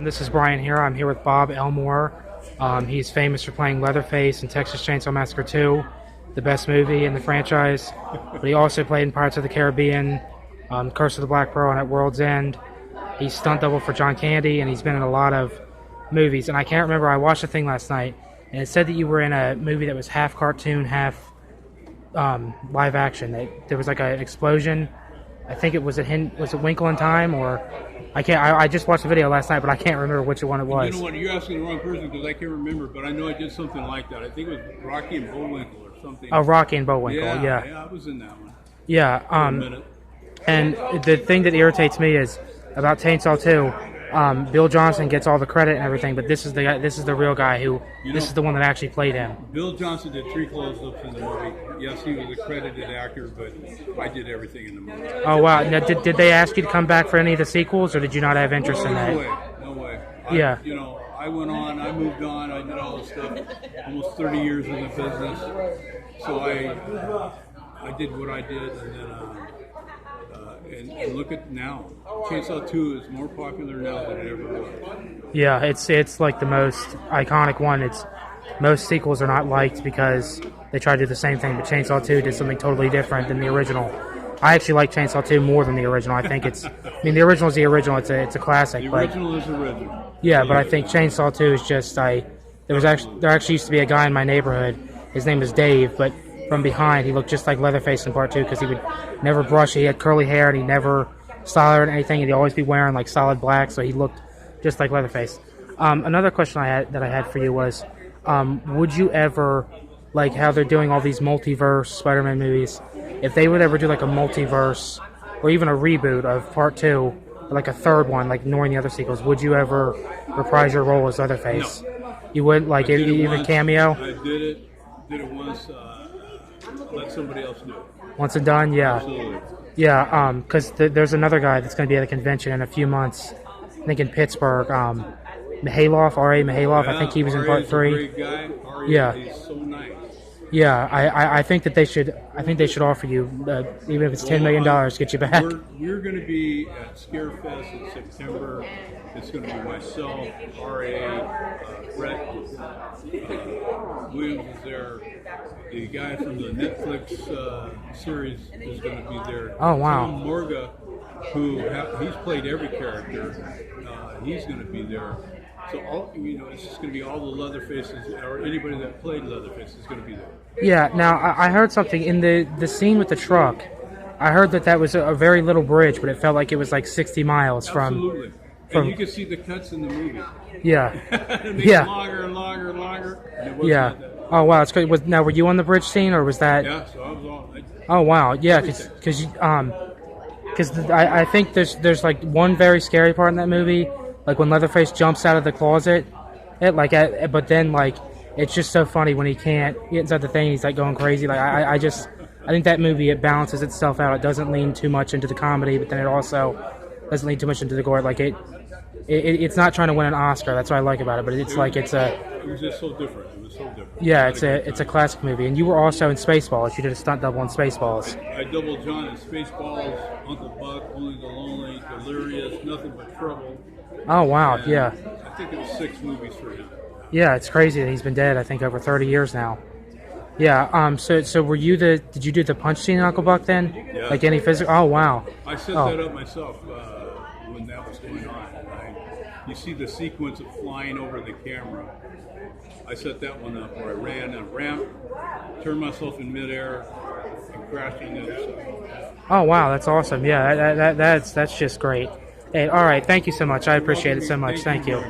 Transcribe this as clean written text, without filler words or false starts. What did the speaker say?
This is Brian here. I'm here with Bob Lemore. He's famous for playing Leatherface in Texas Chainsaw Massacre 2, the best movie in the franchise. But he also played in Pirates of the Caribbean, Curse of the Black Pearl, and at World's End. He's stunt double for John Candy, and he's been in a lot of movies. And I can't remember, I watched a thing last night, and it said that you were in a movie that was half cartoon, half live action. There was like an explosion. I think it was was it Winkle in Time, or I just watched the video last night, but I can't remember which one it was. You know what? You're asking the wrong person because I can't remember, but I know I did something like that. I think it was Rocky and Bullwinkle or something. Oh, Rocky and Bullwinkle, yeah, I was in that one. Yeah, and the thing that irritates me is about Chainsaw 2. Bill Johnson gets all the credit and everything, but this is the guy, this is the real guy who this is the one that actually played him. Bill Johnson did 3 close-ups in the movie. Yes, he was a credited actor, but I did everything in the movie. Oh wow! Now, did they ask you to come back for any of the sequels, or did you not have interest in that? No way. Yeah. I went on. I moved on. I did all this stuff. Almost 30 years in the business. So I did what I did, and then and look at now. Chainsaw 2 is more popular now than it ever was. Yeah, it's like the most iconic one. Most sequels are not liked because they try to do the same thing, but Chainsaw 2 did something totally different than the original. I actually like Chainsaw 2 more than the original. I think the original is the original. It's a classic. The original is original. Yeah, but I think Chainsaw 2 is just there actually used to be a guy in my neighborhood. His name was Dave, but from behind he looked just like Leatherface in Part 2 because he would never brush. He had curly hair and he never styled or anything, and he'd always be wearing like solid black, so he looked just like Leatherface. Another question I had for you was, would you ever, like how they're doing all these multiverse Spider-Man movies, if they would ever do like a multiverse or even a reboot of Part 2, or like a third one, like ignoring the other sequels, would you ever reprise your role as Leatherface? No. You wouldn't, like even cameo? I did it once. Let somebody else do it. Once and done, yeah. Absolutely. Yeah, because there's another guy that's going to be at a convention in a few months, I think in Pittsburgh, Mihailoff, R.A. Mihailoff. Yeah, I think he was in R.A. Part 3. Is a great guy. R.A. Yeah. He's so nice. Yeah, I think that they should. I think they should offer you, even if it's $10 million, get you back. We're going to be at Scarefest in September. It's going to be myself, R.A., Brett Williams is there. The guy from the Netflix series is going to be there. Oh wow! Tom Morga, he's played every character. He's going to be there. So it's just going to be all the Leatherfaces, or anybody that played Leatherface is going to be there. Yeah. Now I heard something in the scene with the truck. I heard that was a very little bridge, but it felt like it was like 60 miles from. Absolutely. And you can see the cuts in the movie. Yeah. It makes Yeah. longer and longer and longer. And Yeah. Oh wow, it's great. Now, were you on the bridge scene, or was that? Yeah. So I was on. Oh wow, yeah, because I think there's like one very scary part in that movie, like when Leatherface jumps out of the closet, but then like it's just so funny when he can't get inside the thing. He's like going crazy. Like I think that movie, it balances itself out. It doesn't lean too much into the comedy, but then it also doesn't lean too much into the gore. Like it's not trying to win an Oscar. That's what I like about it. But it's like It was just so different. It was so different. Yeah, it's a classic movie. And you were also in Spaceballs. You did a stunt double in Spaceballs. I doubled John in Spaceballs, Uncle Buck, Only the Lonely, Delirious, Nothing But Trouble. Oh wow, And yeah. I think it was 6 movies for him. Yeah, it's crazy that he's been dead, I think, over 30 years now. Yeah, so did you do the punch scene in Uncle Buck then? Yeah. Like any physical? Oh, wow. I set that up myself when that was going on. You see the sequence of flying over the camera. I set that one up where I ran a ramp, turned myself in midair, and crashed on the other side. Oh, wow, that's awesome. Yeah, that's just great. Hey, all right, thank you so much. I appreciate it so much. Thank you.